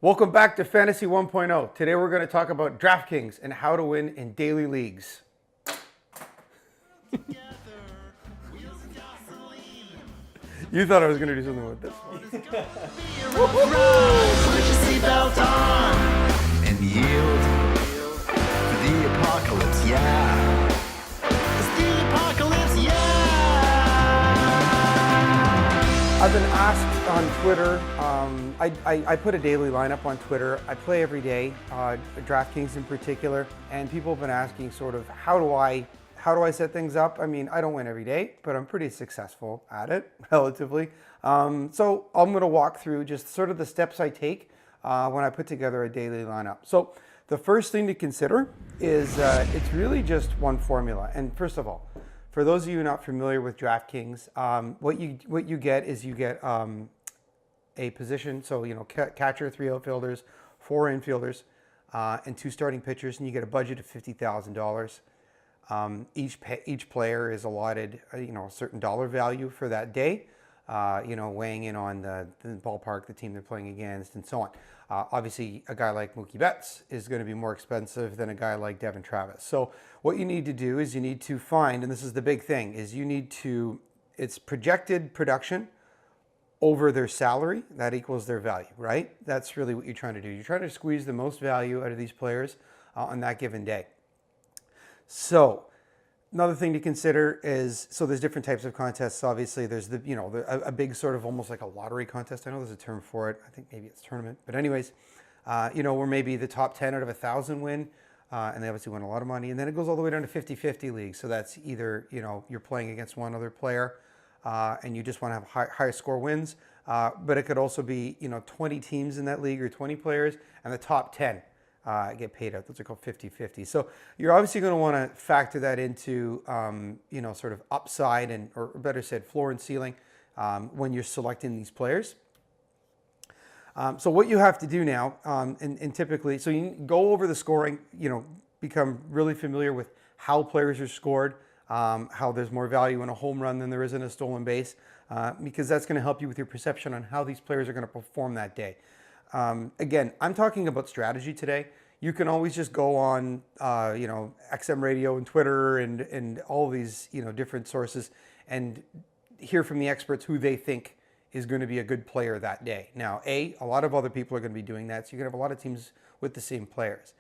Welcome back to Fantasy 1.0. Today we're going to talk about DraftKings and how to win in daily leagues. You thought I was going to do something with this one. Put your seatbelt on and yield for the apocalypse, yeah. It's the apocalypse, yeah. I've been asked on Twitter, I put a daily lineup on Twitter. I play every day, DraftKings in particular, and people have been asking sort of how do I set things up? I mean, I don't win every day, but I'm pretty successful at it, relatively. So I'm going to walk through just sort of the steps I take when I put together a daily lineup. So the first thing to consider is it's really just one formula. And first of all, for those of you not familiar with DraftKings, what you get is you get a position. So, catcher, 3 outfielders, 4 infielders, and 2 starting pitchers, and you get a budget of $50,000. Each player is allotted, a certain dollar value for that day, weighing in on the ballpark, the team they're playing against, and so on. Obviously, a guy like Mookie Betts is going to be more expensive than a guy like Devin Travis. So what you need to do is you need to find, and this is the big thing, is it's projected production over their salary. That equals their value, right? That's really what you're trying to do. You're trying to squeeze the most value out of these players on that given day. So another thing to consider is, so there's different types of contests. Obviously, there's a big sort of almost like a lottery contest. I know there's a term for it. I think maybe it's tournament. But anyways, where maybe the top 10 out of 1,000 win, and they obviously win a lot of money. And then it goes all the way down to 50-50 leagues. So that's either, you're playing against one other player and you just want to have high score wins. But it could also be, 20 teams in that league or 20 players, and the top 10 get paid out. Those are called 50-50. So you're obviously going to want to factor that into, sort of upside or better said, floor and ceiling when you're selecting these players. So what you have to do now, and typically, so you go over the scoring, become really familiar with how players are scored, how there's more value in a home run than there is in a stolen base, because that's going to help you with your perception on how these players are going to perform that day. Again, I'm talking about strategy today. You can always just go on, XM radio and Twitter and all these, different sources and hear from the experts who they think is going to be a good player that day. Now, a lot of other people are going to be doing that, so you're going to have a lot of teams with the same players.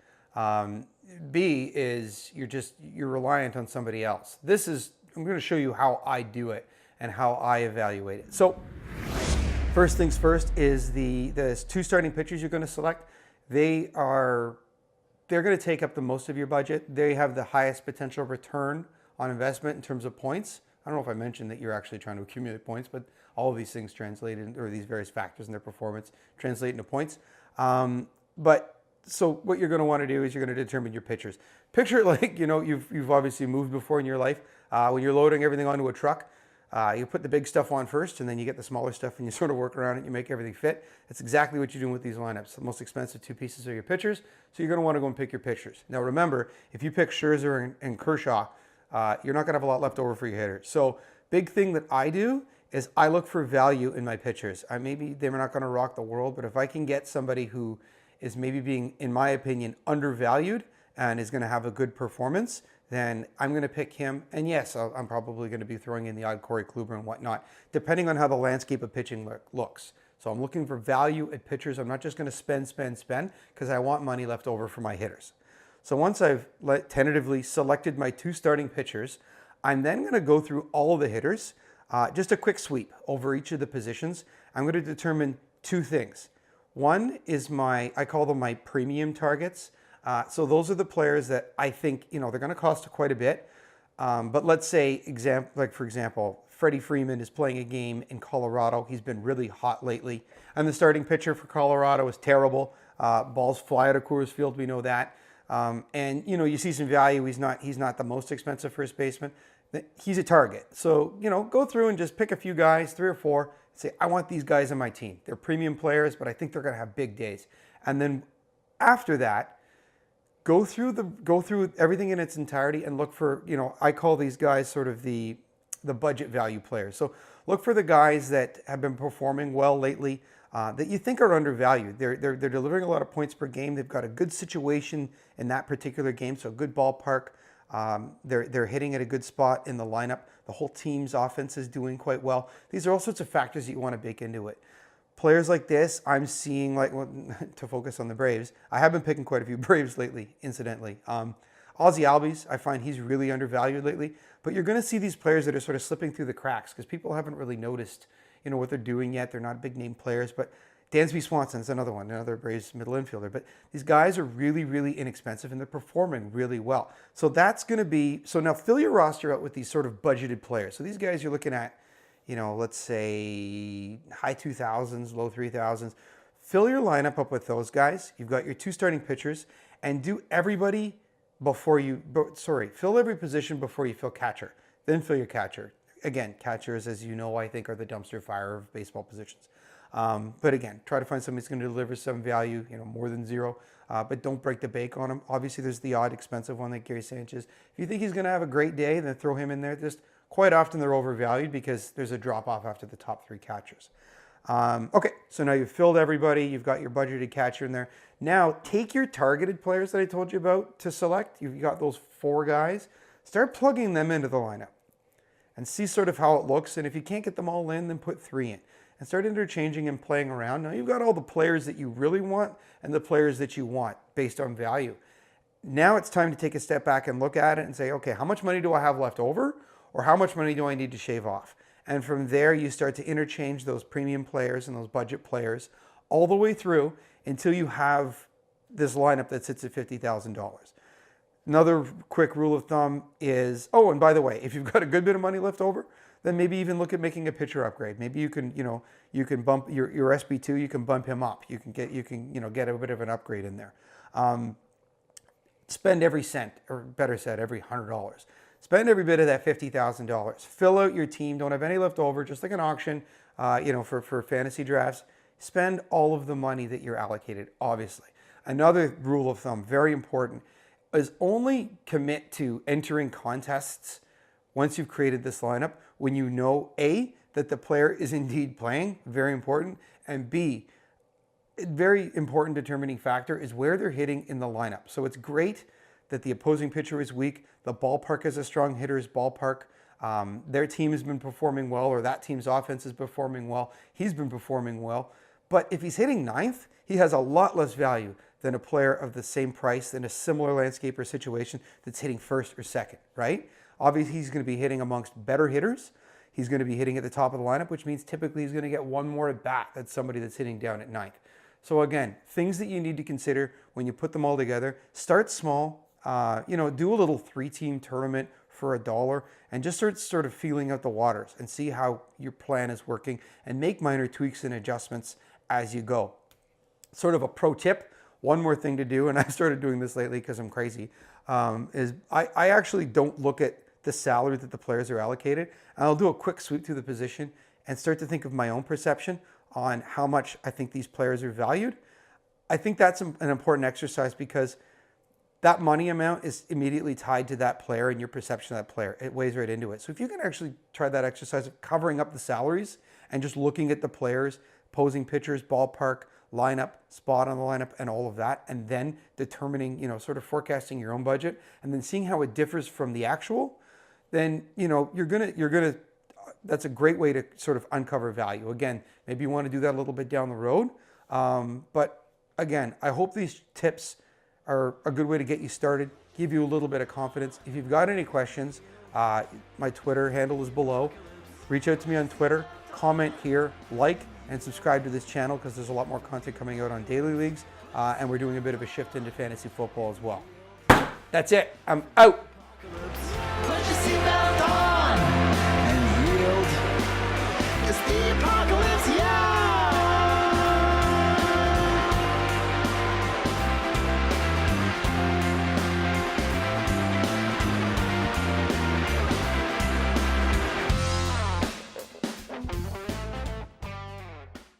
B is you're reliant on somebody else. I'm going to show you how I do it and how I evaluate it. So first things first is the 2 starting pitchers you're going to select. They're going to take up the most of your budget. They have the highest potential return on investment in terms of points. I don't know if I mentioned that you're actually trying to accumulate points, but all of these things or these various factors in their performance translate into points. So what you're going to want to do is you're going to determine your pitchers. Picture like, you've obviously moved before in your life. When you're loading everything onto a truck, you put the big stuff on first, and then you get the smaller stuff, and you sort of work around it. You make everything fit. That's exactly what you're doing with these lineups. The most expensive 2 pieces are your pitchers, so you're going to want to go and pick your pitchers. Now remember, if you pick Scherzer and Kershaw, you're not going to have a lot left over for your hitters. So big thing that I do is I look for value in my pitchers. Maybe they're not going to rock the world, but if I can get somebody who is maybe being, in my opinion, undervalued and is going to have a good performance, then I'm going to pick him. And yes, I'm probably going to be throwing in the odd Corey Kluber and whatnot, depending on how the landscape of pitching looks. So I'm looking for value at pitchers. I'm not just going to spend, because I want money left over for my hitters. So once I've tentatively selected my 2 starting pitchers, I'm then going to go through all of the hitters, just a quick sweep over each of the positions. I'm going to determine 2 things. One is I call them my premium targets. So those are the players that I think, they're going to cost quite a bit. But let's say, for example, Freddie Freeman is playing a game in Colorado. He's been really hot lately. And the starting pitcher for Colorado is terrible. Balls fly out of Coors Field, we know that. And, you see some value. He's not the most expensive first baseman. He's a target. So, go through and just pick a few guys, 3 or 4, say, I want these guys on my team. They're premium players, but I think they're going to have big days. And then after that, go through everything in its entirety and look for, I call these guys sort of the budget value players. So look for the guys that have been performing well lately. that you think are undervalued. They're delivering a lot of points per game. They've got a good situation in that particular game, so a good ballpark. They're hitting at a good spot in the lineup. The whole team's offense is doing quite well. These are all sorts of factors that you want to bake into it. Players like this, I'm seeing, like, well, to focus on the Braves, I have been picking quite a few Braves lately, incidentally. Ozzy Albies, I find he's really undervalued lately. But you're going to see these players that are sort of slipping through the cracks because people haven't really noticed, what they're doing yet. They're not big name players, but Dansby Swanson's another one, another Braves middle infielder. But these guys are really, really inexpensive and they're performing really well. So that's going to be, so now fill your roster out with these sort of budgeted players. So these guys you're looking at, let's say high 2000s, low 3000s. Fill your lineup up with those guys. You've got your 2 starting pitchers and do everybody fill every position before you fill catcher. Then fill your catcher. Again, catchers, as you know, I think are the dumpster fire of baseball positions. But again, try to find somebody who's going to deliver some value, more than 0. But don't break the bank on him. Obviously, there's the odd expensive one like Gary Sanchez. If you think he's going to have a great day, then throw him in there. Just quite often they're overvalued because there's a drop off after the top 3 catchers. Okay, so now you've filled everybody. You've got your budgeted catcher in there. Now take your targeted players that I told you about to select. You've got those 4 guys. Start plugging them into the lineup and see sort of how it looks. And if you can't get them all in, then put 3 in and start interchanging and playing around. Now you've got all the players that you really want and the players that you want based on value. Now it's time to take a step back and look at it and say, okay, how much money do I have left over? Or how much money do I need to shave off? And from there, you start to interchange those premium players and those budget players all the way through until you have this lineup that sits at $50,000. Another quick rule of thumb is, oh, and by the way, if you've got a good bit of money left over, then maybe even look at making a pitcher upgrade. Maybe you can bump your SB2, you can bump him up. You can get a bit of an upgrade in there. Spend every cent, or better said, every $100. Spend every bit of that $50,000. Fill out your team. Don't have any left over, just like an auction, for fantasy drafts. Spend all of the money that you're allocated, obviously. Another rule of thumb, very important, is only commit to entering contests once you've created this lineup when you know, A, that the player is indeed playing, very important, and B, a very important determining factor is where they're hitting in the lineup. So it's great that the opposing pitcher is weak. The ballpark is a strong hitter's ballpark. Their team has been performing well, or that team's offense is performing well. He's been performing well. But if he's hitting 9th, he has a lot less value than a player of the same price in a similar landscape or situation that's hitting 1st or 2nd, right? Obviously, he's going to be hitting amongst better hitters. He's going to be hitting at the top of the lineup, which means typically he's going to get one more at bat than somebody that's hitting down at 9th. So again, things that you need to consider when you put them all together. Start small. Do a little 3-team tournament for $1 and just start sort of feeling out the waters and see how your plan is working and make minor tweaks and adjustments as you go. Sort of a pro tip, one more thing to do, and I started doing this lately because I'm crazy, is I actually don't look at the salary that the players are allocated, and I'll do a quick sweep through the position and start to think of my own perception on how much I think these players are valued. I think that's an important exercise because that money amount is immediately tied to that player and your perception of that player. It weighs right into it. So if you can actually try that exercise of covering up the salaries and just looking at the players, posing pitchers, ballpark, lineup, spot on the lineup, and all of that, and then determining, sort of forecasting your own budget, and then seeing how it differs from the actual, then, you're gonna, that's a great way to sort of uncover value. Again, maybe you want to do that a little bit down the road. But again, I hope these tips are a good way to get you started, give you a little bit of confidence. If you've got any questions, my Twitter handle is below. Reach out to me on Twitter, comment here, like, and subscribe to this channel because there's a lot more content coming out on daily leagues, and we're doing a bit of a shift into fantasy football as well. That's it. I'm out.